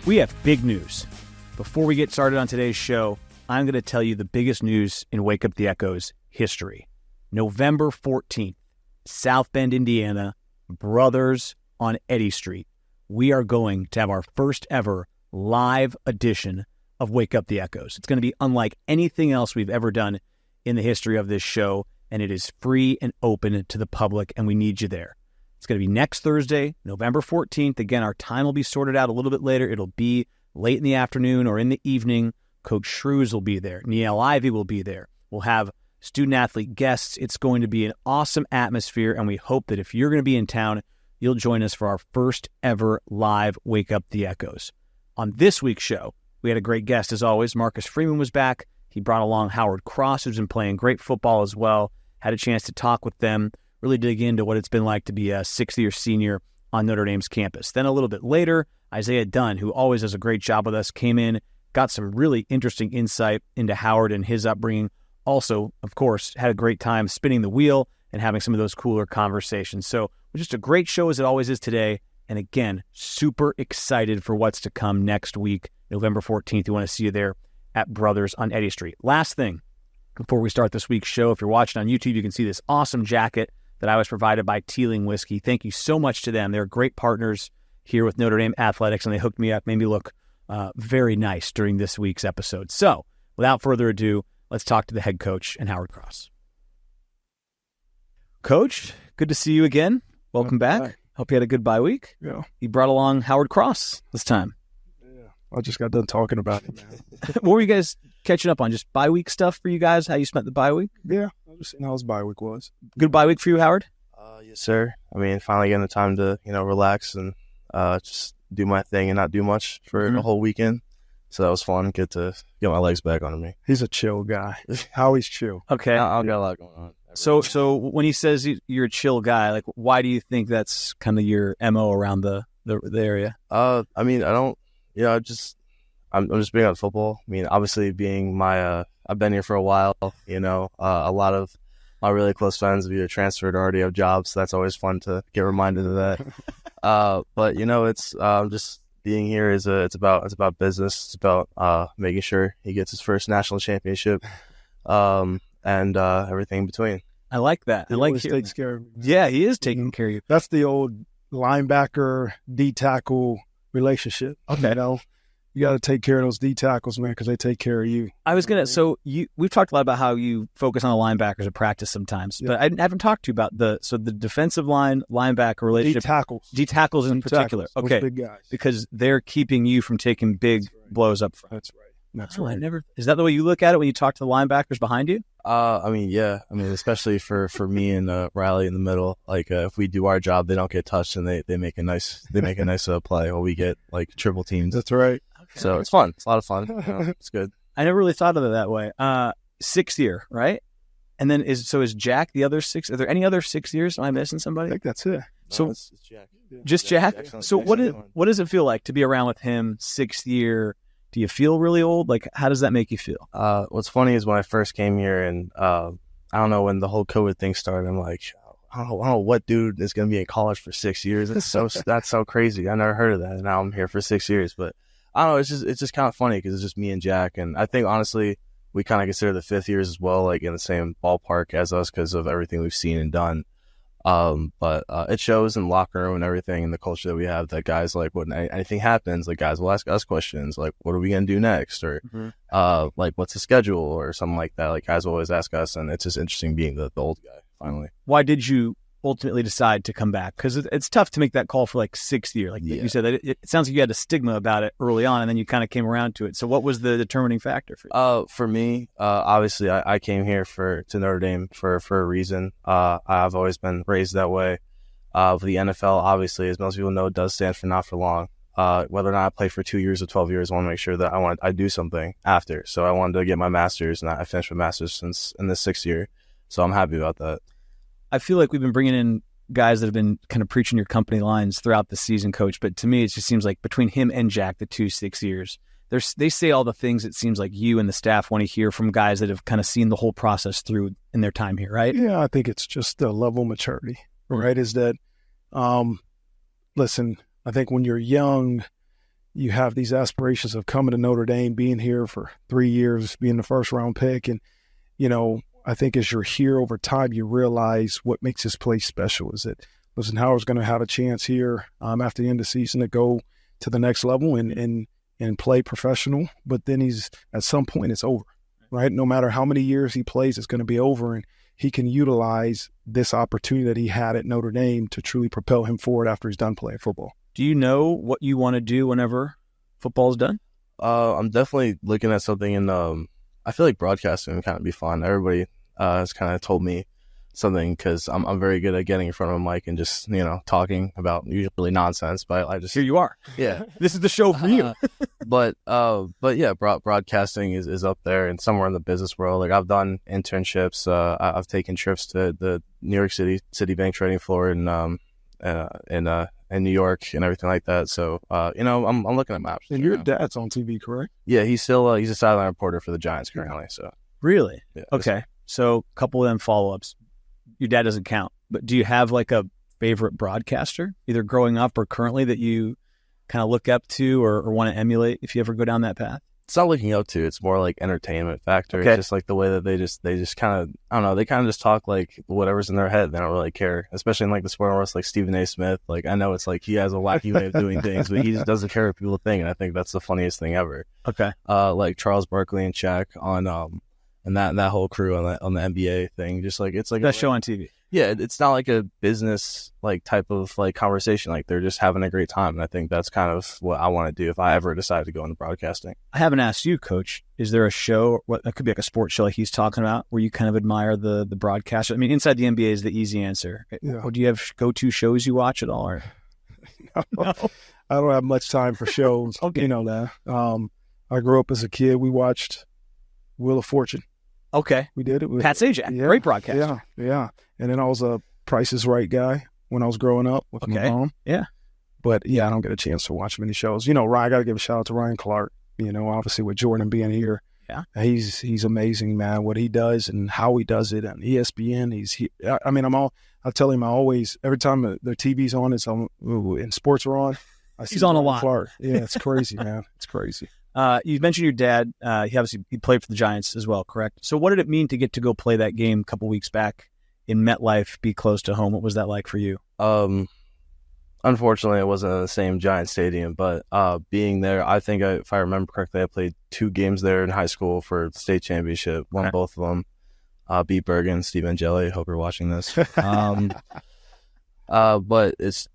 We have big news. Before we get started on today's show, I'm going to tell you the biggest news in Wake Up the Echoes history. November 14th, South Bend, Indiana, Brothers on Eddy Street. We are going to have our first ever live edition of Wake Up the Echoes. It's going to be unlike anything else we've ever done in the history of this show, and it is free and open to the public, and we need you there. It's going to be next Thursday, November 14th. Again, our time will be sorted out a little bit later. It'll be late in the afternoon or in the evening. Coach Shrews will be there. Niele Ivey will be there. We'll have student-athlete guests. It's going to be an awesome atmosphere, and we hope that if you're going to be in town, you'll join us for our first ever live Wake Up the Echoes. On this week's show, we had a great guest, as always. Marcus Freeman was back. He brought along Howard Cross, who's been playing great football as well. Had a chance to talk with them, really dig into what it's been like to be a sixth-year senior on Notre Dame's campus. Then a little bit later, Isaiah Dunn, who always does a great job with us, came in, got some really interesting insight into Howard and his upbringing. Also, of course, had a great time spinning the wheel and having some of those cooler conversations. So just a great show as it always is today. And again, super excited for what's to come next week, November 14th. We want to see you there at Brothers on Eddy Street. Last thing, before we start this week's show, if you're watching on YouTube, you can see this awesome jacket that I was provided by Teeling Whiskey. Thank you so much to them. They're great partners here with Notre Dame Athletics, and they hooked me up, made me look very nice during this week's episode. So, without further ado, let's talk to the head coach and Howard Cross. Coach, good to see you again. Welcome back. Hi. Hope you had a good bye week. Yeah. You brought along Howard Cross this time. Yeah. I just got done talking about it, man. What were you guys catching up on? Just bye week stuff for you guys? How you spent the bye week? Yeah. I was just seeing how his bye week was. Good bye week for you, Howard? Yes, sir. I mean, finally getting the time to, relax and just do my thing and not do much for the whole weekend. So that was fun. Get to get my legs back under me. He's a chill guy. Howie's chill. Okay. I got a lot going on. So when he says you're a chill guy, like, why do you think that's kind of your MO around the area? I mean, I don't. I'm just being on football. I mean, obviously being I've been here for a while. A lot of my really close friends have either transferred or already have jobs. So that's always fun to get reminded of that. But it's just being here it's about business. It's about making sure he gets his first national championship, and everything in between. I like that. He always takes care of me. Yeah, he is taking care of you. That's the old linebacker D tackle relationship. Okay. You got to take care of those D tackles, man, because they take care of you. I was gonna. So we've talked a lot about how you focus on the linebackers at practice sometimes, but I haven't talked to you about the defensive line linebacker relationship. D tackles in particular. Those Okay, big guys. because they're keeping you from taking big blows up front. That's right. That's Oh, right. Is that the way you look at it when you talk to the linebackers behind you? I mean, yeah. I mean, especially for me and Riley in the middle. Like, if we do our job, they don't get touched, and they make a nice play, or we get like triple teams. That's right. Okay. So it's fun. It's a lot of fun. It's good. I never really thought of it that way. 6th year, right? And then is Jack the other 6? Are there any other 6 years? Am I missing I somebody? think that's it. So it's Jack. just Jack? Jack's So what does it feel like to be around with him 6th year? Do you feel really old? Like, how does that make you feel? What's funny is when I first came here, and I don't know, when the whole COVID thing started, I'm like, I don't know what dude is going to be in college for 6 years. That's so crazy. I never heard of that. And now I'm here for 6 years, but I don't know. It's just kind of funny because it's just me and Jack, and I think honestly we kind of consider the 5th years as well, like in the same ballpark as us because of everything we've seen and done. But it shows in the locker room and everything, and the culture that we have, that guys, like, when anything happens, like, guys will ask us questions like, what are we gonna do next, or like, what's the schedule, or something like that. Like, guys will always ask us, and it's just interesting being the old guy finally. Why did you ultimately decide to come back? Because it's tough to make that call for like 6th year. Like you said, that it sounds like you had a stigma about it early on, and then you kind of came around to it. So what was the determining factor for you? For me, obviously I came here to Notre Dame for a reason. I've always been raised that way. The NFL, obviously, as most people know, does stand for not for long. Whether or not I play for 2 years or 12 years, I want to make sure that I do something after. So I wanted to get my master's, and I finished my master's in this 6th year. So I'm happy about that. I feel like we've been bringing in guys that have been kind of preaching your company lines throughout the season, Coach. But to me, it just seems like between him and Jack, the 2 6 years, they say all the things it seems like you and the staff want to hear from guys that have kind of seen the whole process through in their time here, right? Yeah, I think it's just a level of maturity, right? Is that, listen, I think when you're young, you have these aspirations of coming to Notre Dame, being here for 3 years, being the first round pick. And, I think as you're here over time, you realize what makes this place special is that, listen, Howard's going to have a chance here after the end of the season to go to the next level and play professional. But then at some point, it's over, right? No matter how many years he plays, it's going to be over. And he can utilize this opportunity that he had at Notre Dame to truly propel him forward after he's done playing football. Do you know what you want to do whenever football is done? I'm definitely looking at something in, I feel like broadcasting would kind of be fun. Everybody has kind of told me something because I'm very good at getting in front of a mic and just, talking about usually nonsense, but I just... Here you are. Yeah. This is the show for you. But yeah, broadcasting is up there and somewhere in the business world. Like I've done internships. I've taken trips to the New York Citibank trading floor and New York and everything like that. So, I'm looking at maps. And your dad's on TV, correct? Yeah, he's a sideline reporter for the Giants currently. So Really? Yeah, okay. So a couple of them follow-ups. Your dad doesn't count, but do you have like a favorite broadcaster, either growing up or currently, that you kind of look up to or want to emulate if you ever go down that path? It's not looking up to. It's more like entertainment factor. Okay. It's just like the way that they just kind of, I don't know, they kind of just talk like whatever's in their head. They don't really care, especially in like the sport world, like Stephen A. Smith. Like I know it's like he has a wacky way of doing things, but he just doesn't care what people think. And I think that's the funniest thing ever. Okay. Like Charles Barkley and Shaq on and that whole crew on the NBA thing. Just like it's like That show on TV. Yeah, it's not like a business like type of like conversation. Like they're just having a great time, and I think that's kind of what I want to do if I ever decide to go into broadcasting. I haven't asked you, Coach. Is there a show, that could be like a sports show like he's talking about, where you kind of admire the broadcaster? I mean, Inside the NBA is the easy answer. Yeah. Or do you have go-to shows you watch at all? Or No. I don't have much time for shows. Okay. You know that. I grew up as a kid. We watched Wheel of Fortune. Okay. We did it with Pat Sajak, Yeah, great broadcaster. Yeah. And then I was a Price is Right guy when I was growing up with my mom. Yeah. But yeah, I don't get a chance to watch many shows. Ryan, I got to give a shout out to Ryan Clark. Obviously with Jordan being here. Yeah. He's amazing, man. What he does and how he does it on ESPN. I tell him every time the TV's on, and sports are on. He's on a lot. Clark. Yeah, it's crazy, man. It's crazy. You mentioned your dad. He played for the Giants as well, correct? So what did it mean to get to go play that game a couple weeks back in MetLife, be close to home? What was that like for you? Unfortunately, it wasn't in the same Giant stadium, but being there, I think if I remember correctly, I played 2 games there in high school for the state championship, won both of them. Beat Bergen, Steve Angeli. Hope you're watching this. But I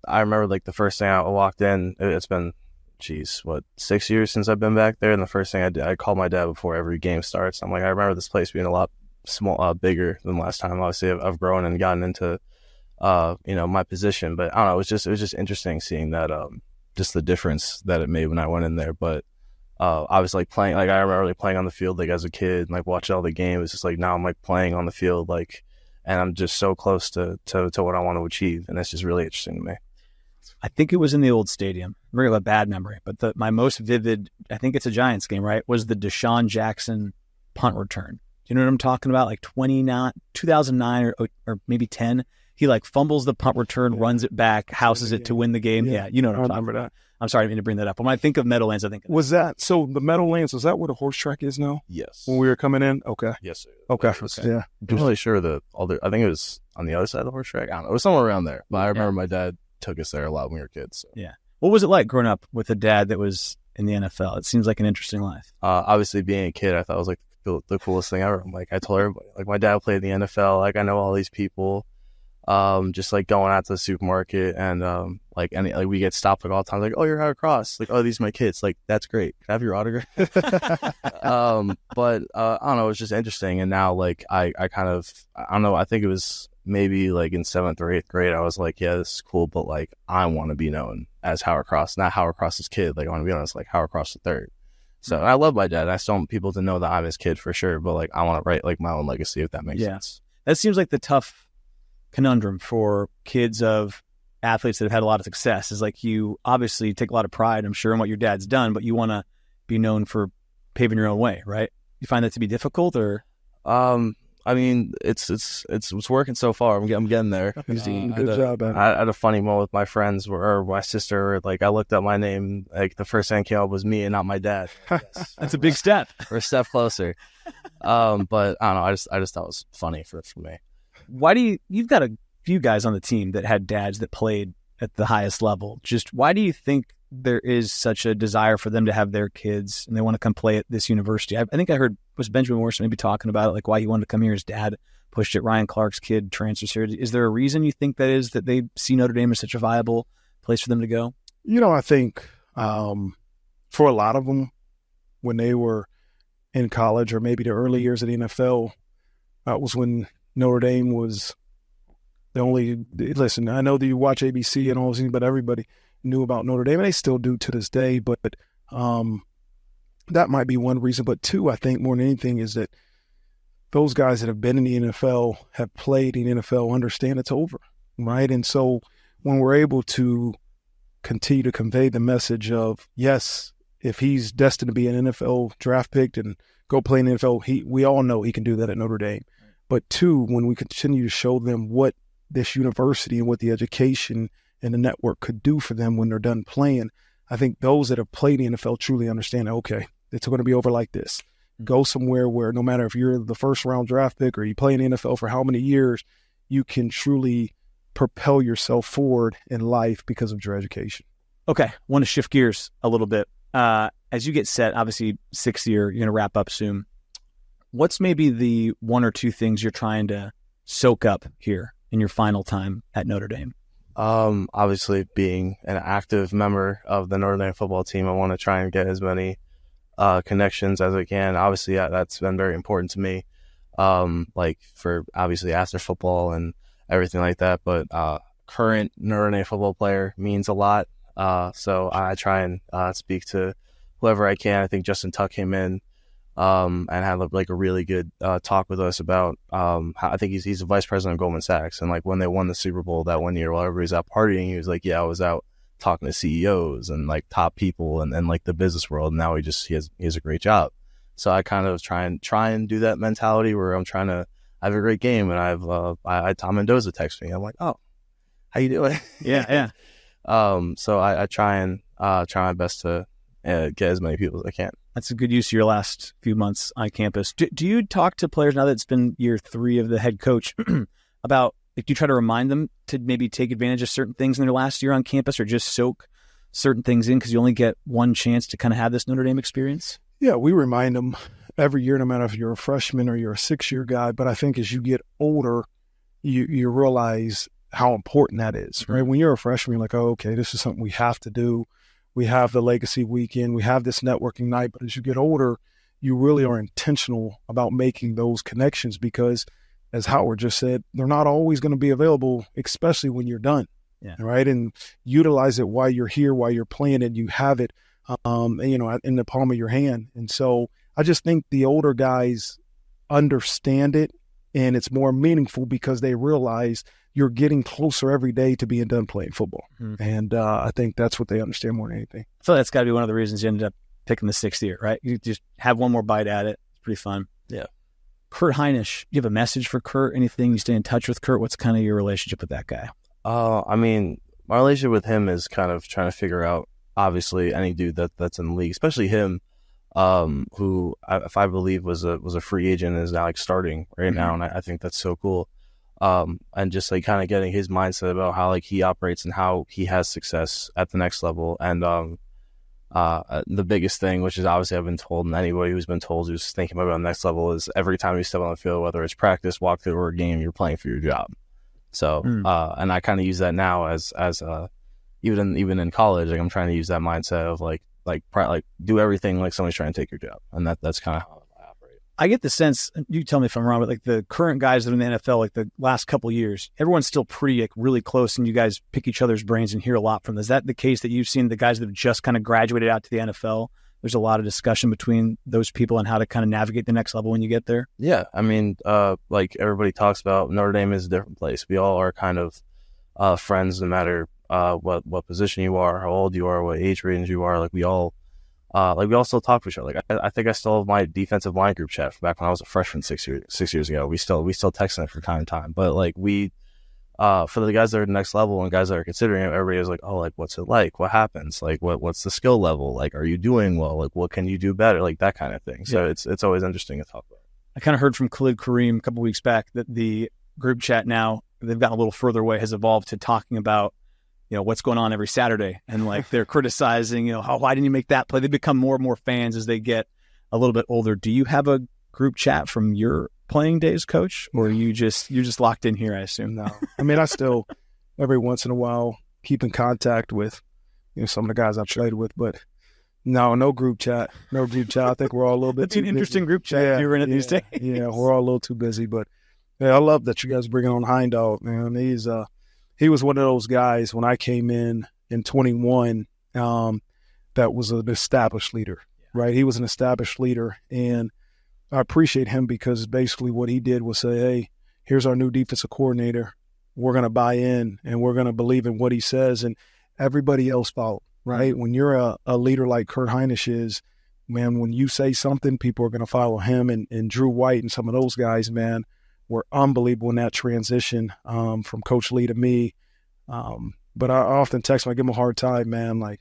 remember like the first thing I walked in, it's been 6 years since I've been back there, and the first thing I did, I called my dad before every game starts. I'm like, I remember this place being a lot bigger than last time. Obviously, I've grown and gotten into, my position, but I don't know. It was just interesting seeing that, just the difference that it made when I went in there. But I was like playing, like I remember like playing on the field like as a kid, and like watching all the games. It's just like now I'm like playing on the field, like, and I'm just so close to what I want to achieve, and that's just really interesting to me. I think it was in the old stadium. Very a bad memory, but my most vivid, I think it's a Giants game, right? Was the Deshaun Jackson punt return. Do you know what I'm talking about? Like 2009 or maybe 10. He like fumbles the punt return, runs it back, houses it to win the game. Yeah, you know what I'm talking about. I'm sorry, I didn't mean to bring that up. When I think of Meadowlands, I think of that. Was that so? The Meadowlands, is that where the horse track is now? Yes. When we were coming in, okay. Yes, sir. Okay. Yeah. I'm really sure I think it was on the other side of the horse track. I don't know. It was somewhere around there. But I remember my dad took us there a lot when we were kids. So. Yeah. What was it like growing up with a dad that was in the NFL? It seems like an interesting life. Obviously, being a kid, I thought it was like the coolest thing ever. I'm like, I told everybody, like my dad played in the NFL. Like I know all these people. Just like going out to the supermarket and like we get stopped like all the time. Like, oh, you're Howard Cross. Like, oh, these are my kids. Like, that's great. Can I have your autograph? But I don't know. It was just interesting. And now like I don't know. I think it was maybe like in 7th or 8th grade. I was like, yeah, this is cool, but like I want to be known as Howard Cross, not Howard Cross's kid. Like I want to be known as like Howard Cross III. So I love my dad. I still want people to know that I'm his kid for sure. But like I want to write like my own legacy, if that makes sense. That seems like the tough conundrum for kids of athletes that have had a lot of success. Is like you obviously take a lot of pride, I'm sure, in what your dad's done, but you want to be known for paving your own way, right? You find that to be difficult, or? I mean, it's working so far. I'm getting there. Good job, man. I had a funny moment with my friends or my sister. Like, I looked up my name. Like, the first thing that came up was me and not my dad. That's a big step. We're a step closer. But I don't know. I just thought it was funny for me. Why do you've got a few guys on the team that had dads that played at the highest level. Just why do you think there is such a desire for them to have their kids and they want to come play at this university? I think I heard was Benjamin Morrison maybe talking about it, like why he wanted to come here. His dad pushed it. Ryan Clark's kid transfers here. Is there a reason you think that is, that they see Notre Dame as such a viable place for them to go? You know, I think for a lot of them, when they were in college or maybe the early years of the NFL, was when Notre Dame was the only – listen, I know that you watch ABC and all those things, but everybody knew about Notre Dame, and they still do to this day. But that might be one reason. But two, I think more than anything is that those guys that have been in the NFL, have played in the NFL, understand it's over, right? And so when we're able to continue to convey the message of, yes, if he's destined to be an NFL draft pick and go play in the NFL, we all know he can do that at Notre Dame. But two, when we continue to show them what this university and what the education and the network could do for them when they're done playing, I think those that have played in the NFL truly understand, okay, it's going to be over like this. Go somewhere where no matter if you're the first round draft pick or you play in the NFL for how many years, you can truly propel yourself forward in life because of your education. Okay, I want to shift gears a little bit. As you get set, obviously sixth year, you're going to wrap up soon. What's maybe the one or two things you're trying to soak up here in your final time at Notre Dame? Obviously being an active member of the Notre Dame football team, I want to try and get as many connections as I can. Obviously, that's been very important to me, like for obviously after football and everything like that. But current Notre Dame football player means a lot. So I try and speak to whoever I can. I think Justin Tuck came in and had like a really good talk with us about how I think he's the vice president of Goldman Sachs. And like when they won the Super Bowl that one year while everybody's out partying, he was like, yeah, I was out talking to CEOs and like top people and like the business world. And now he has a great job. So I kind of try and do that mentality where I'm trying to have a great game. And I Tom Mendoza text me. I'm like, oh, how you doing? Yeah. So I try my best to get as many people as I can. That's a good use of your last few months on campus. Do you talk to players now that it's been year 3 of the head coach about, like, do you try to remind them to maybe take advantage of certain things in their last year on campus or just soak certain things in because you only get one chance to kind of have this Notre Dame experience? Yeah, we remind them every year, no matter if you're a freshman or you're a 6-year guy. But I think as you get older, you realize how important that is, right? When you're a freshman, you're like, oh, okay, this is something we have to do. We have the legacy weekend. We have this networking night. But as you get older, you really are intentional about making those connections because, as Howard just said, they're not always going to be available, especially when you're done, right? And utilize it while you're here, while you're playing it. You have it, in the palm of your hand. And so I just think the older guys understand it, and it's more meaningful because they realize you're getting closer every day to being done playing football. And I think that's what they understand more than anything. I feel like that's got to be one of the reasons you ended up picking the 6th year, right? You just have one more bite at it. It's pretty fun. Yeah. Kurt Heinisch, you have a message for Kurt? Anything? You stay in touch with Kurt? What's kind of your relationship with that guy? I mean, my relationship with him is kind of trying to figure out, obviously, any dude that's in the league, especially him, who if I believe was a free agent and is now like starting right now. And I think that's so cool. And just like kind of getting his mindset about how like he operates and how he has success at the next level. And the biggest thing, which is obviously I've been told, and anybody who's been told who's thinking about the next level, is every time you step on the field, whether it's practice, walkthrough, or a game, you're playing for your job. So, and I kind of use that now as even in college, like I'm trying to use that mindset of like do everything like somebody's trying to take your job, and that's kind of how I operate. I get the sense, you tell me if I'm wrong, but like the current guys that are in the NFL, like the last couple of years, everyone's still pretty like really close, and you guys pick each other's brains and hear a lot from them. Is that the case that you've seen the guys that have just kind of graduated out to the NFL? There's a lot of discussion between those people and how to kind of navigate the next level when you get there. Yeah, I mean, like everybody talks about, Notre Dame is a different place. We all are kind of friends, no matter what position you are, how old you are, what age range you are. Like we all like we all still talk to each other. Like I think I still have my defensive line group chat from back when I was a freshman 6 years ago. We still texting it from time to time. But like for the guys that are the next level and guys that are considering it, everybody is like, oh, like what's it like? What happens? Like what's the skill level? Like are you doing well? Like what can you do better? Like that kind of thing. So it's always interesting to talk about. I kind of heard from Khalid Kareem a couple weeks back that the group chat now, they've gotten a little further away, has evolved to talking about, what's going on every Saturday. And like they're criticizing, why didn't you make that play? They become more and more fans as they get a little bit older. Do you have a group chat from your playing days, Coach? Or you're just locked in here, I assume? No. I mean, I still, every once in a while, keep in contact with, some of the guys I've played with, but no group chat. No group chat. I think we're all a little bit too busy. An interesting group chat if you were in it these days. Yeah, we're all a little too busy. But yeah, I love that you guys bring on Heindog, man. He was one of those guys when I came in 21 that was an established leader, right? He was an established leader, and I appreciate him because basically what he did was say, hey, here's our new defensive coordinator. We're going to buy in, and we're going to believe in what he says, and everybody else followed. Right? When you're a leader like Kurt Hinish is, man, when you say something, people are going to follow him. And Drew White and some of those guys, man, were unbelievable in that transition from Coach Lee to me. But I often text him, I give him a hard time, man, like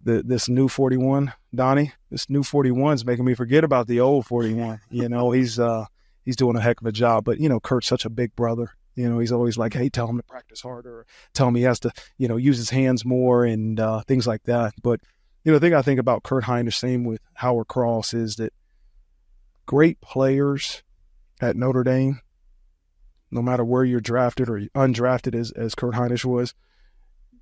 this new 41, Donnie, this new 41 is making me forget about the old 41. He's doing a heck of a job. But, Kurt's such a big brother. He's always like, hey, tell him to practice harder. Tell him he has to, use his hands more and things like that. But, the thing I think about Kurt Hinish, same with Howard Cross, is that great players at Notre Dame, no matter where you're drafted or undrafted as Kurt Hinish was,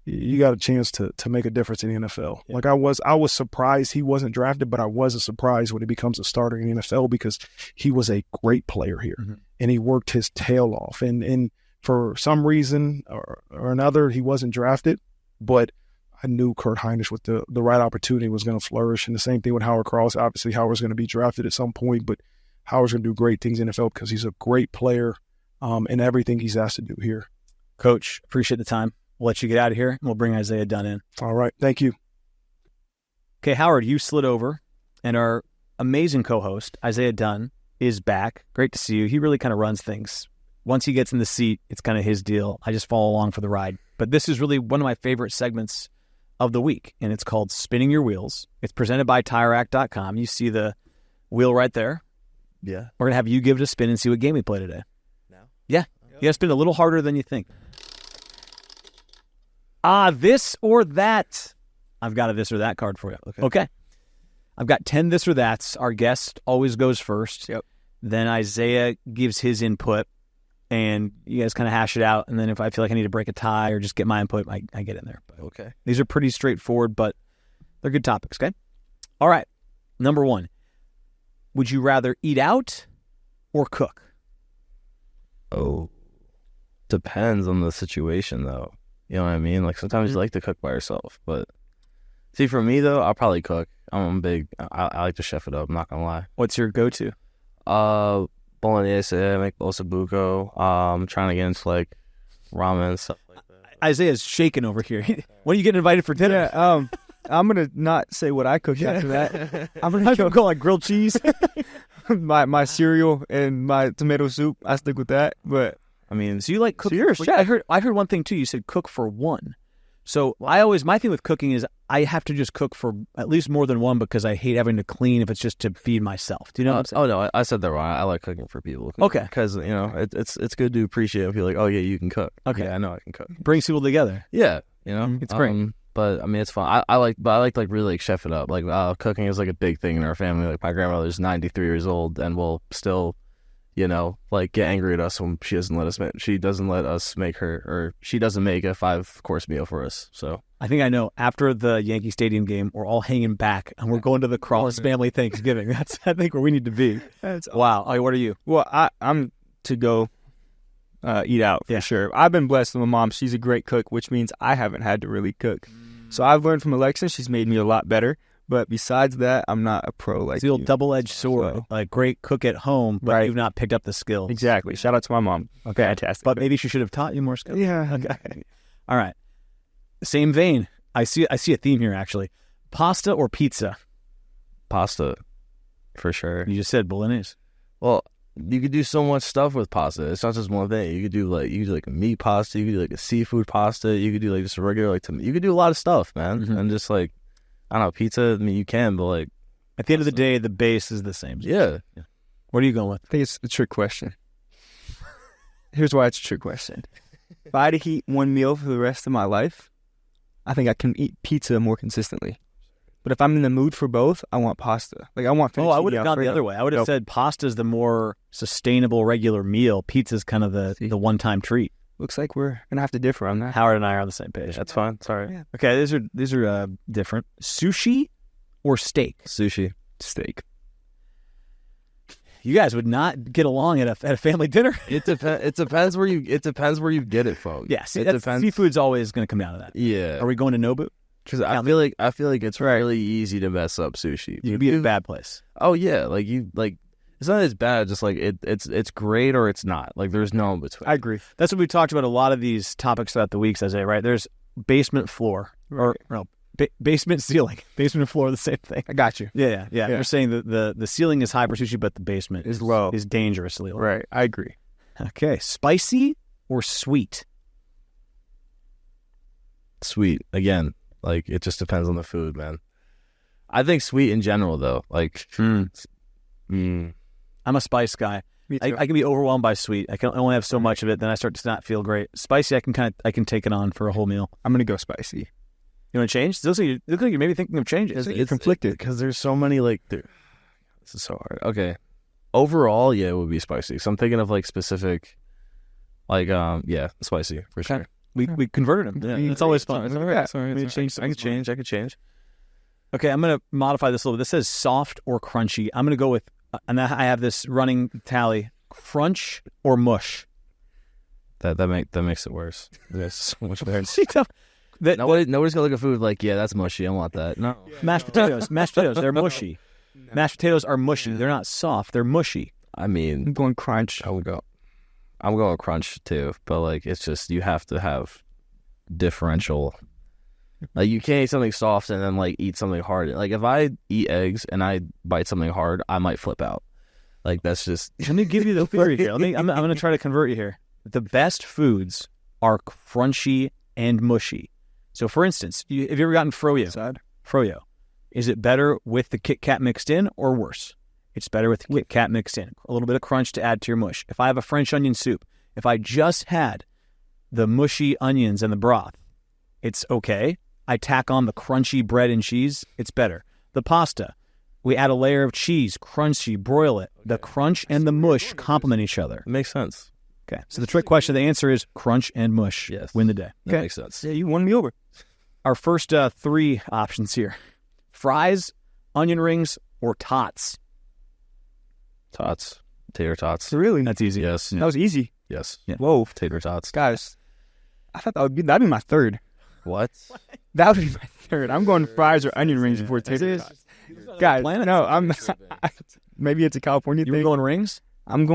you got a chance to make a difference in the NFL. Yeah. Like I was surprised he wasn't drafted, but I wasn't surprised when he becomes a starter in the NFL because he was a great player here. Mm-hmm. And he worked his tail off. And for some reason or another, he wasn't drafted, but I knew Kurt Hinish with the right opportunity was going to flourish. And the same thing with Howard Cross. Obviously, Howard's going to be drafted at some point, but Howard's going to do great things in the NFL because he's a great player in everything he's asked to do here. Coach, appreciate the time. We'll let you get out of here, and we'll bring Isaiah Dunn in. All right. Thank you. Okay, Howard, you slid over, and our amazing co-host, Isaiah Dunn, is back. Great to see you. He really kind of runs things. Once he gets in the seat, it's kind of his deal. I just follow along for the ride. But this is really one of my favorite segments of the week, and it's called Spinning Your Wheels. It's presented by TireRack.com. You see the wheel right there. Yeah. We're going to have you give it a spin and see what game we play today. No? Yeah. You got to spin a little harder than you think. This or that. I've got a this or that card for you. Okay. I've got 10 this or that's. Our guest always goes first. Yep. Then Isaiah gives his input, and you guys kind of hash it out. And then if I feel like I need to break a tie or just get my input, I get in there. But okay. These are pretty straightforward, but they're good topics, okay? All right. Number one, would you rather eat out or cook? Oh, depends on the situation, though. You know what I mean? Like, sometimes you like to cook by yourself. But, see, for me, though, I'll probably cook. I like to chef it up, I'm not going to lie. What's your go-to? Bolognese, I make ossobuco. I'm trying to get into, like, ramen and stuff like that. Isaiah's shaking over here. When are you getting invited for dinner? Yeah, I'm going to not say what I cook after that. I'm going to go like grilled cheese. my cereal and my tomato soup, I stick with that. But I mean, so you like cooking? So you're a chef. I heard one thing too. You said cook for one. So my thing with cooking is I have to just cook for at least more than one because I hate having to clean if it's just to feed myself. Do you know what I'm saying? Oh no, I said that wrong. I like cooking for people. Okay, because it's good to appreciate if you're like, oh yeah, you can cook. Okay, yeah, I know I can cook. Brings people together. Yeah, it's great. But I mean, it's fun. I like really like chef it up. Like cooking is like a big thing in our family. Like my grandmother's 93 years old and will still, like get angry at us when she doesn't let us make her, or she doesn't make a 5-course meal for us. So I think I know. After the Yankee Stadium game, we're all hanging back and we're going to the Cross family Thanksgiving. That's I think where we need to be. Wow. Oh, what are you? Well, I'm to go eat out for sure. I've been blessed with my mom. She's a great cook, which means I haven't had to really cook. So I've learned from Alexa. She's made me a lot better. But besides that, I'm not a pro like it's the old double-edged sword. So, like great cook at home, but you've not picked up the skills. Exactly. Shout out to my mom. Okay. Fantastic. But maybe she should have taught you more skills. Yeah. Okay. All right. Same vein. I see a theme here, actually. Pasta or pizza? Pasta, for sure. You just said bolognese. Well, you could do so much stuff with pasta. It's not just one thing. You could do like a meat pasta. You could do like a seafood pasta. You could do like just a regular you could do a lot of stuff, man. Mm-hmm. And just like, I don't know, pizza. I mean, you can, but like at the end of the day, the base is the same. Yeah. What are you going with? I think it's a trick question. Here's why it's a trick question. If I had to eat one meal for the rest of my life, I think I can eat pizza more consistently. But if I'm in the mood for both, I want pasta. Like I want. I would have gone the other way. I would have said pasta's the more sustainable regular meal. Pizza's kind of the one-time treat. Looks like we're gonna have to differ on that. Howard and I are on the same page. That's fine. Sorry. Yeah. Okay, these are different. Sushi or steak? Sushi. Steak. You guys would not get along at a family dinner. It depends where you get it from. Yes, it depends. Seafood's always going to come down to that. Yeah. Are we going to Nobu? Because I feel like it's really easy to mess up sushi. You'd be in a bad place. Oh yeah, it's not as bad. Just like it's great or it's not. Like there's no in between. I agree. That's what we talked about a lot of these topics throughout the weeks, Isaiah. Right? There's basement floor or no, basement ceiling. Basement and floor are the same thing. I got you. Yeah. We're saying that the ceiling is high for sushi, but the basement is low. Is dangerously low. Right. I agree. Okay, spicy or sweet? Sweet again. Like, it just depends on the food, man. I think sweet in general, though. Like, I'm a spice guy. Me I too. can be overwhelmed by sweet. I can only have so much of it, then I start to not feel great. Spicy, I can take it on for a whole meal. I'm gonna go spicy. You want to change? It looks like you're maybe thinking of changes. You're conflicted because there's so many this is so hard. Okay, overall, yeah, it would be spicy. So I'm thinking of like specific, spicy for sure. We converted them. Yeah, it's always fun. I could change. Okay, I'm going to modify this a little bit. This says soft or crunchy. I'm going to go with, and I have this running tally, crunch or mush. That makes it worse. It's so much better. Nobody's going to look at food like, yeah, that's mushy. I want that. No. Mashed potatoes, they're mushy. Mashed potatoes are mushy. They're not soft. They're mushy. I mean, I'm going crunch. I'm going crunch too, but like it's just you have to have differential. Like you can't eat something soft and then like eat something hard. Like if I eat eggs and I bite something hard, I might flip out. Like that's just. Let me give you the theory here. I'm going to try to convert you here. The best foods are crunchy and mushy. So for instance, have you ever gotten froyo? Froyo. Is it better with the Kit Kat mixed in or worse? It's better with Kit Kat mixed in. A little bit of crunch to add to your mush. If I have a French onion soup, if I just had the mushy onions and the broth, it's okay. I tack on the crunchy bread and cheese, it's better. The pasta, we add a layer of cheese, crunchy, broil it. The crunch and the mush complement each other. It makes sense. Okay, so the trick question, the answer is crunch and mush. Yes. Win the day. That makes sense. Yeah, you won me over. Our first three options here. Fries, onion rings, or tots. Tots. Tater tots. Really? That's easy. Yes. That was easy. Yes. Yeah. Whoa. Tater tots. Guys, I thought that'd be my third. What? That would be my third. I'm going fries or onion rings before tater tots. Guys, no, I'm maybe it's a California You thing. were going rings? I'd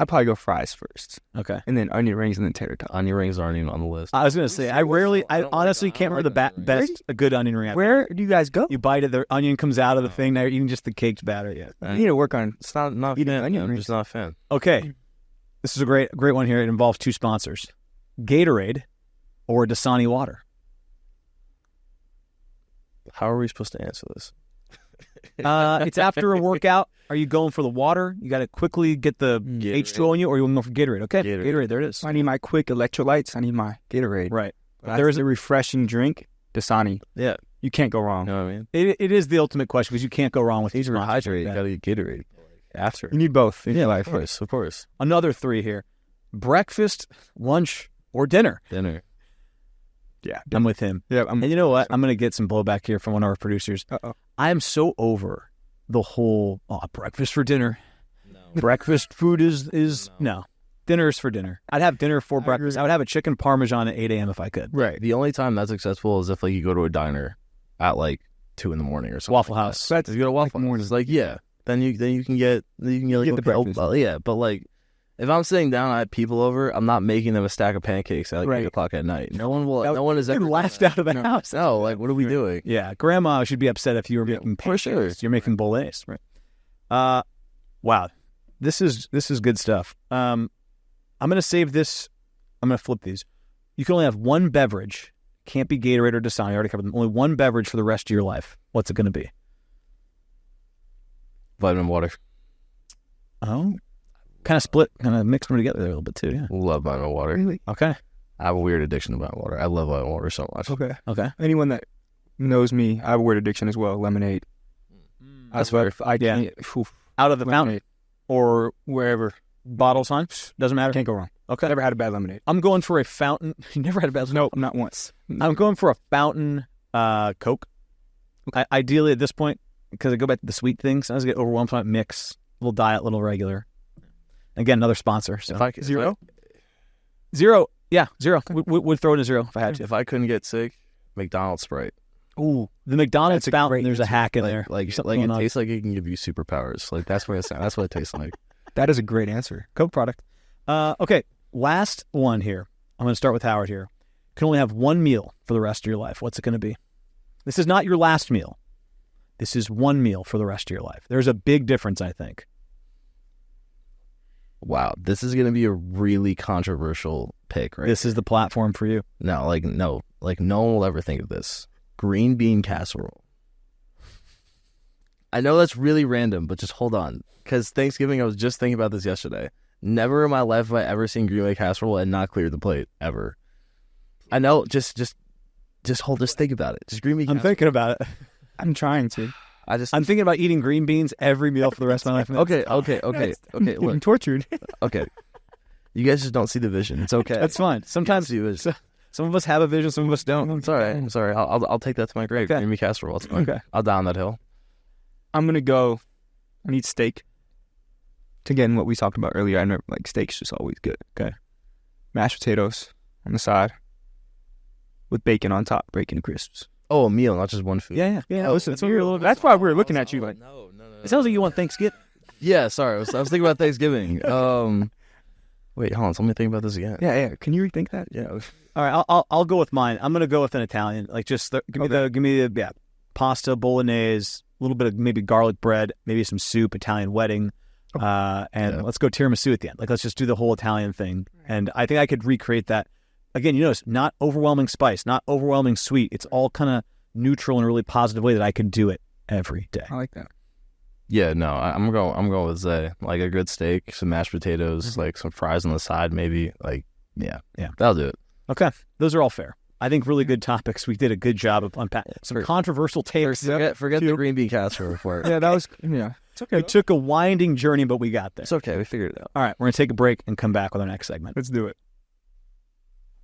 probably go fries first. Okay. And then onion rings and then tater tots. Onion rings aren't even on the list. I was going to say, I honestly can't remember the best a good onion ring. Where do you guys go? You bite it, the onion comes out of the thing. Now you're eating just the caked batter. Yeah. You need to work on It's not eating fan. onion I'm rings. just not a fan. Okay. This is a great one here. It involves two sponsors. Gatorade or Dasani water. How are we supposed to answer this? It's after a workout. Are you going for the water? You got to quickly get the H2O in you, or you want to go for Gatorade? Okay, Gatorade, there it is. I need my quick electrolytes. I need my Gatorade. Right. There is a refreshing drink, Dasani. Yeah. You can't go wrong. You know what I mean? It is the ultimate question because you can't go wrong with these. You hydrate. You got to get Gatorade after. You need both in your life. Of course. Another three here. Breakfast, lunch, or dinner. Dinner. Yeah. I'm with him. Yeah. And you know what? I'm going to get some blowback here from one of our producers. Uh-oh. I am so over the whole breakfast for dinner. No. Breakfast food is no. Dinner is for dinner. I'd have dinner for breakfast. I would have a chicken parmesan at 8 a.m. if I could. Right. The only time that's successful is if like you go to a diner at like 2 a.m. or something. Waffle House. If you go to Waffle House, it's like then you can get the breakfast. yeah, but like If I'm sitting down, I have people over. I'm not making them a stack of pancakes at like 8 o'clock at night. No one is ever laughed out of the house. No, like what are we doing? Yeah, Grandma should be upset if you were making pancakes. For sure. You're making bolognese, right? Wow, this is good stuff. I'm gonna save this. I'm gonna flip these. You can only have one beverage. Can't be Gatorade or Dasani. I already covered them. Only one beverage for the rest of your life. What's it gonna be? Vitamin water. Oh. Kind of split, kind of mixed them together there a little bit too, yeah. Love vitamin water. Really? Okay. I have a weird addiction to vitamin water. I love vitamin water so much. Okay. Anyone that knows me, I have a weird addiction as well. Lemonade. That's fair. Out of the fountain or wherever. bottles, huh? Doesn't matter. Can't go wrong. Okay. Never had a bad lemonade. I'm going for a fountain. You never had a bad lemonade? No, not once. I'm going for a fountain Coke. Ideally at this point, because I go back to the sweet things, I just get overwhelmed by mix. Little diet, little regular. Again, another sponsor. So. Zero? Zero. Yeah, zero. Would throw in a zero if I had to. If I couldn't get sick, McDonald's Sprite. Ooh, the McDonald's fountain. There's a hack in there. Like it tastes like it can give you superpowers. Like that's what it tastes like. That is a great answer. Coke product. Okay, last one here. I'm going to start with Howard here. You can only have one meal for the rest of your life. What's it going to be? This is not your last meal. This is one meal for the rest of your life. There's a big difference, I think. Wow, this is going to be a really controversial pick, right? This is the platform for you. No one will ever think of this. Green bean casserole. I know that's really random, but just hold on. Because Thanksgiving, I was just thinking about this yesterday. Never in my life have I ever seen green bean casserole and not cleared the plate, ever. I know, just think about it. Just green bean casserole. I'm thinking about it. I'm trying to. I'm thinking about eating green beans every meal for the rest of my life. Okay. I'm Look, tortured. okay. You guys just don't see the vision. It's okay. That's fine. Sometimes some of us have a vision, some of us don't. It's all right. I'm sorry. I'll take that to my grave. Okay. Green bean casserole. It's fine. Okay. I'll die on that hill. I'm going to go. I need steak. Again, what we talked about earlier, I never like steak's just always good. Okay. Mashed potatoes on the side with bacon on top, bacon crisps. Oh, a meal, not just one food. Yeah. Listen, that's why we were looking at you like. No. It sounds like you want Thanksgiving. Yeah, sorry. I was thinking about Thanksgiving. Wait, hold on. Let me think about this again. Yeah. Can you rethink that? Yeah. All right, I'll go with mine. I'm going to go with an Italian. Like just give me the pasta, bolognese, a little bit of maybe garlic bread, maybe some soup, Italian wedding. Let's go tiramisu at the end. Like, let's just do the whole Italian thing. And I think I could recreate that. Again, you notice, not overwhelming spice, not overwhelming sweet. It's all kind of neutral in a really positive way that I could do it every day. I like that. Yeah, no, I'm going with Zay. Like a good steak, some mashed potatoes, like some fries on the side, maybe. Like, yeah, that'll do it. Okay, those are all fair. I think really good topics. We did a good job of unpacking some controversial takes. Forget the green bean casserole for it. Yeah, that was It's okay. It took a winding journey, but we got there. It's okay. We figured it out. All right, we're going to take a break and come back with our next segment. Let's do it.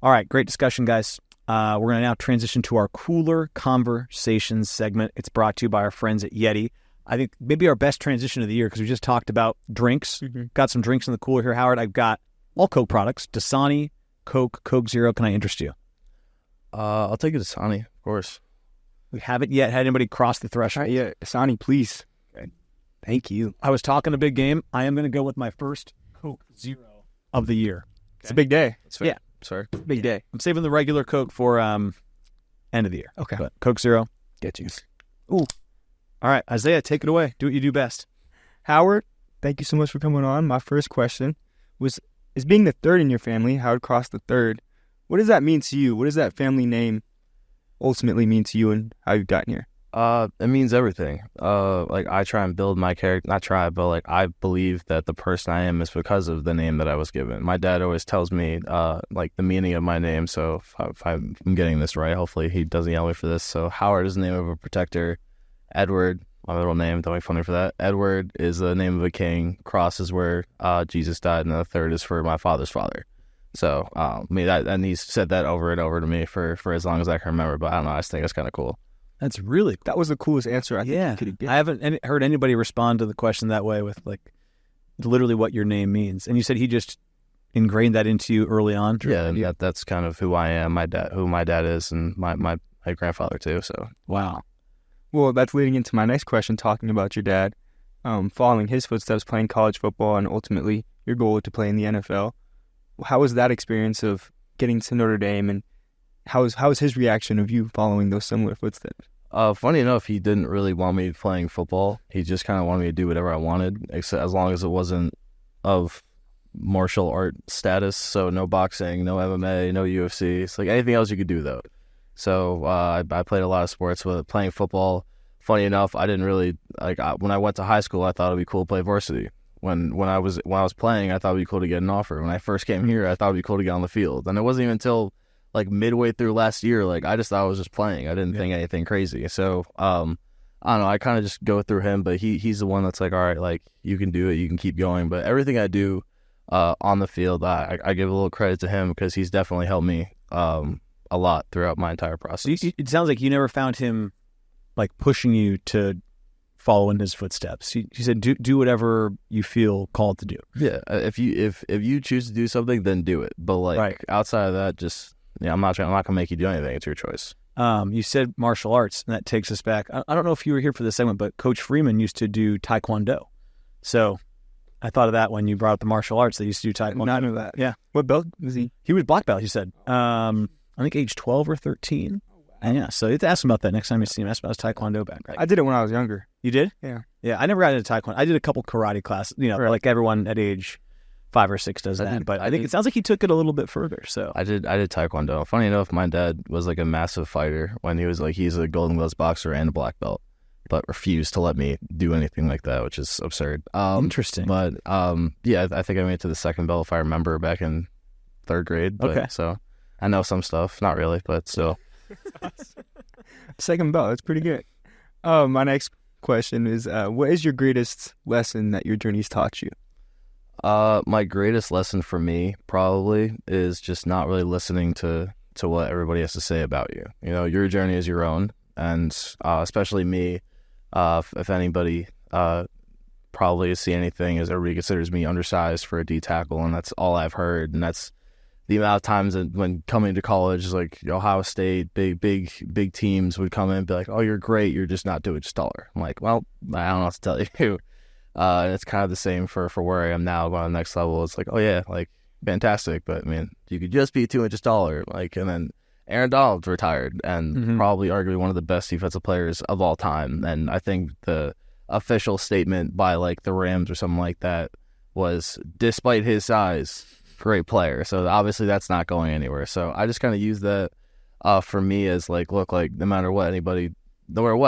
All right, great discussion, guys. We're going to now transition to our Cooler Conversations segment. It's brought to you by our friends at Yeti. I think maybe our best transition of the year because we just talked about drinks. Mm-hmm. Got some drinks in the cooler here, Howard. I've got all Coke products, Dasani, Coke, Coke Zero. Can I interest you? I'll take a Dasani, of course. We haven't yet had anybody cross the threshold. Yeah, Dasani, please. Okay. Thank you. I was talking a big game. I am going to go with my first Coke Zero of the year. Okay. It's a big day. It's fair. Yeah. Sorry. Big day. I'm saving the regular Coke for end of the year. Okay. But Coke Zero. Get you. Ooh. All right, Isaiah, take it away. Do what you do best. Howard, thank you so much for coming on. My first question is being the third in your family, Howard Cross the third, what does that mean to you? What does that family name ultimately mean to you and how you've gotten here? It means everything. Like I try and build my character, not try, but like I believe that the person I am is because of the name that I was given. My dad always tells me like the meaning of my name. So if I'm getting this right, hopefully he doesn't yell at me for this. So Howard is the name of a protector. Edward, my middle name, don't make fun of me for that. Edward is the name of a king. Cross is where Jesus died, and the third is for my father's father. So, and he's said that over and over to me for as long as I can remember. But I don't know, I just think it's kind of cool. That's really cool. That was the coolest answer I think you could have given. I haven't heard anybody respond to the question that way with like literally what your name means. And you said he just ingrained that into you early on. Yeah, and that's kind of who I am. Who my dad is, and my grandfather too. So wow. Well, that's leading into my next question, talking about your dad, following his footsteps, playing college football, and ultimately your goal to play in the NFL. How was that experience of getting to Notre Dame, and how was his reaction of you following those similar footsteps? Funny enough, he didn't really want me playing football. He just kind of wanted me to do whatever I wanted, except as long as it wasn't of martial art status. So no boxing, no MMA, no UFC. It's like anything else you could do though. So I played a lot of sports. With playing football, funny enough, I didn't really when I went to high school, I thought it'd be cool to play varsity. When I was playing, I thought it'd be cool to get an offer. When I first came here, I thought it'd be cool to get on the field. And it wasn't even until like midway through last year, like I just thought I was just playing. I didn't think anything crazy. So I don't know. I kind of just go through him, but he's the one that's like, all right, like you can do it, you can keep going. But everything I do on the field, I give a little credit to him because he's definitely helped me a lot throughout my entire process. It sounds like you never found him like pushing you to follow in his footsteps. He said, do whatever you feel called to do. Yeah, if you choose to do something, then do it. But like outside of that, just I'm not gonna make you do anything. It's your choice. You said martial arts, and that takes us back. I don't know if you were here for this segment, but Coach Freeman used to do Taekwondo. So I thought of that when you brought up the martial arts. They used to do Taekwondo. Not know that. Yeah. What belt was he? He was black belt, he said. I think age 12 or 13. And yeah, so you have to ask him about that next time you see him. Ask about his Taekwondo background. I did it when I was younger. You did? Yeah. Yeah, I never got into Taekwondo. I did a couple karate classes, like everyone at age 5 or 6 does that. But I think it sounds like he took it a little bit further. So I did Taekwondo. Funny enough, my dad was like a massive fighter when he was like, he's a golden gloves boxer and a black belt, but refused to let me do anything like that, which is absurd. Interesting. But yeah, I think I made it to the second belt if I remember back in 3rd grade. But, okay. So I know some stuff, not really, but still. Second belt, that's pretty good. My next question is, what is your greatest lesson that your journey's taught you? My greatest lesson for me probably is just not really listening to what everybody has to say about you. Your journey is your own, and especially me, if anybody probably see anything, as everybody considers me undersized for a D tackle, and that's all I've heard, and that's the amount of times that when coming to college, like Ohio State, big teams would come in and be like, "Oh, you're great. You're just not doing just taller." I'm like, well, I don't know what to tell you. And it's kind of the same for where I am now, going to the next level. It's like, oh yeah, like fantastic, but I mean, you could just be 2 inches taller. Like, and then Aaron Donald's retired and probably arguably one of the best defensive players of all time. And I think the official statement by like the Rams or something like that was, despite his size, great player. So obviously that's not going anywhere. So I just kind of use that for me as like, look, like no matter what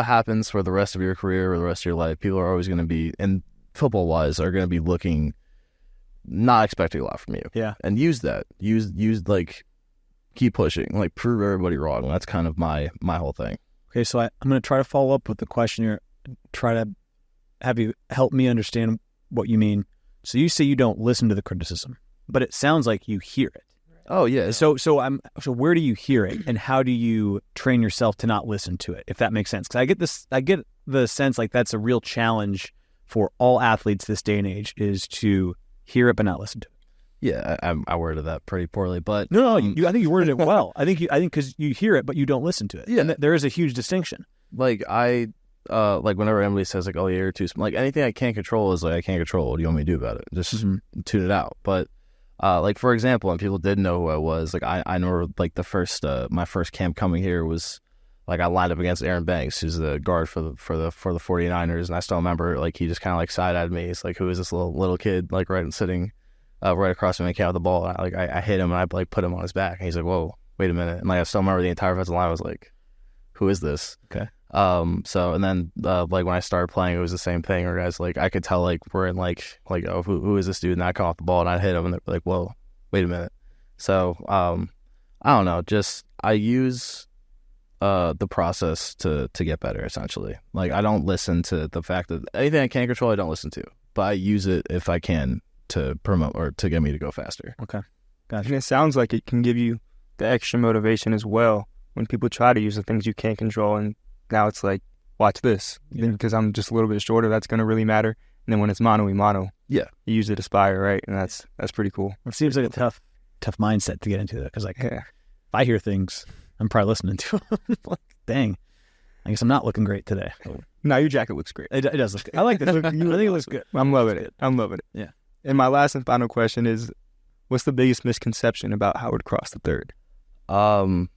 happens for the rest of your career or the rest of your life, people are always going to be, and football wise, are going to be looking, not expecting a lot from you. Yeah. And use that. Use like, keep pushing, like prove everybody wrong. That's kind of my whole thing. Okay, so I'm going to try to follow up with the question here, try to have you help me understand what you mean. So you say you don't listen to the criticism, but it sounds like you hear it. Oh yeah. So where do you hear it, and how do you train yourself to not listen to it, if that makes sense? Because I get the sense like that's a real challenge for all athletes this day and age, is to hear it but not listen to it. Yeah, I worded that pretty poorly, but no, I think you worded it well. I think because you hear it but you don't listen to it. Yeah, and there is a huge distinction. Like like whenever Emily says like, oh yeah, you're too small, like anything I can't control is like, I can't control. What do you want me to do about it? Just tune it out. But like for example, when people didn't know who I was, like I know like the first my first camp coming here was like I lined up against Aaron Banks, who's the guard for the 49ers, and I still remember like he just kind of like side-eyed me. He's like, who is this little kid like sitting right across from me, came out the ball, and I hit him and I like put him on his back, and he's like, whoa, wait a minute, and like I still remember the entire offensive line was like, who is this? Okay. So and then like when I started playing, it was the same thing. Or guys like I could tell like we're in like oh who is this dude? And I come off the ball and I hit him, and they're like, whoa, wait a minute. So I don't know, just I use the process to get better essentially. Like I don't listen to the fact that anything I can't control I don't listen to, but I use it if I can to promote or to get me to go faster. Okay, gotcha. And it sounds like it can give you the extra motivation as well when people try to use the things you can't control, and now it's like, watch this, because I'm just a little bit shorter, that's going to really matter. And then when it's mano a mano, yeah, you use it to aspire, right? And that's pretty cool. It seems like a tough mindset to get into that, because like if I hear things, I'm probably listening to them. Like, dang, I guess I'm not looking great today. Now your jacket looks great. It does look good. I like this. I think it looks good. I'm loving it. I'm loving it. Yeah. And my last and final question is, what's the biggest misconception about Howard Cross III?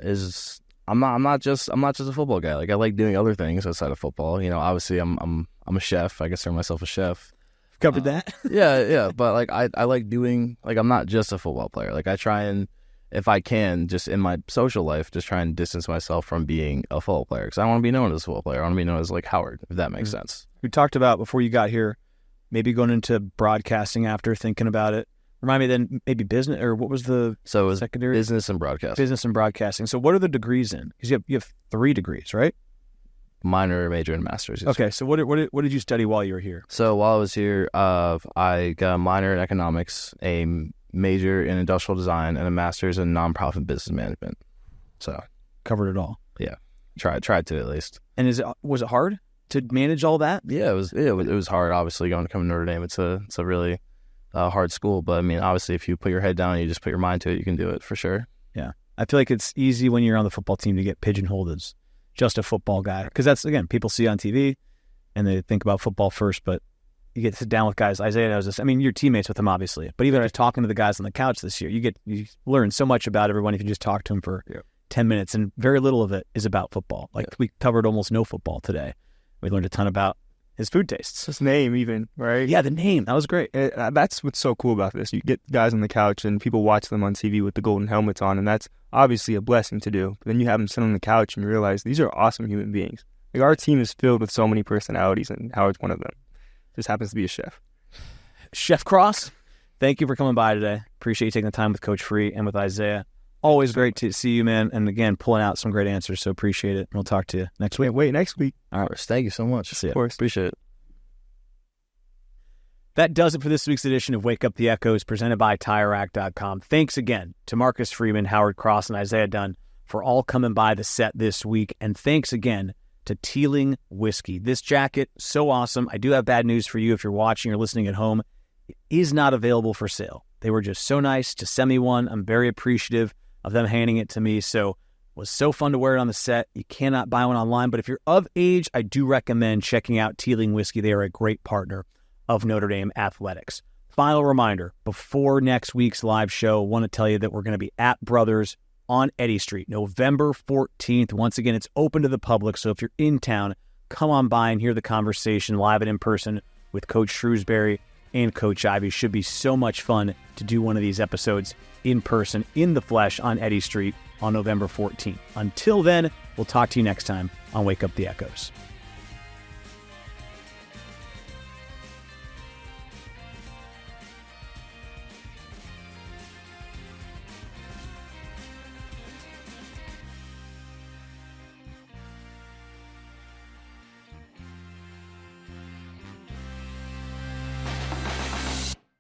Is I'm not just a football guy. Like, I like doing other things outside of football. You know, obviously I'm a chef. I consider myself a chef. Covered that. Yeah. But like I like doing, like, I'm not just a football player. Like, I try and, if I can, just in my social life, just try and distance myself from being a football player, because I want to be known as a football player. I want to be known as like Howard, if that makes sense. We talked about before you got here, maybe going into broadcasting after thinking about it. Remind me then, maybe business, or what was the So it was secondary? business and broadcasting. Business and broadcasting. So what are the degrees in? Because you have 3 degrees, right? Minor, major, and master's. Yes. Okay, so what did you study while you were here? So while I was here, I got a minor in economics, a major in industrial design, and a master's in nonprofit business management. So Covered it all. yeah, tried to at least. And was it hard to manage all that? Yeah, it was hard. Obviously, going to come to Notre Dame, it's a really hard school. But I mean, obviously, if you put your head down and you just put your mind to it, you can do it for sure. Yeah, I feel like it's easy when you're on the football team to get pigeonholed as just a football guy, because that's, again, people see on TV and they think about football first, but you get to sit down with guys. Isaiah knows this. I mean, you're teammates with him, obviously, but even just talking to the guys on the couch this year, you learn so much about everyone if you just talk to them for 10 minutes, and very little of it is about football. Like, we covered almost no football today. We learned a ton about his food tastes. His name even, right? Yeah, the name. That was great. That's what's so cool about this. You get guys on the couch and people watch them on TV with the golden helmets on, and that's obviously a blessing to do. But then you have them sit on the couch and you realize these are awesome human beings. Like, our team is filled with so many personalities, and Howard's one of them. Just happens to be a chef. Chef Cross, thank you for coming by today. Appreciate you taking the time with Coach Free and with Isaiah. Always great to see you, man. And again, pulling out some great answers, so appreciate it. We'll talk to you next week. Wait, next week. All right. Thank you so much. See ya. Of course. Appreciate it. That does it for this week's edition of Wake Up the Echoes, presented by TireRack.com. Thanks again to Marcus Freeman, Howard Cross, and Isaiah Dunn for all coming by the set this week. And thanks again to Teeling Whiskey. This jacket, so awesome. I do have bad news for you if you're watching or listening at home. It is not available for sale. They were just so nice to send me one. I'm very appreciative of them handing it to me. So it was so fun to wear it on the set. You cannot buy one online, but if you're of age, I do recommend checking out Teeling Whiskey. They are a great partner of Notre Dame Athletics. Final reminder, before next week's live show, I want to tell you that we're going to be at Brothers on Eddy Street, November 14th. Once again, it's open to the public, so if you're in town, come on by and hear the conversation live and in person with Coach Shrewsbury and Coach Ivy. Should be so much fun to do one of these episodes in person, in the flesh, on Eddy Street on November 14th. Until then, we'll talk to you next time on Wake Up the Echoes.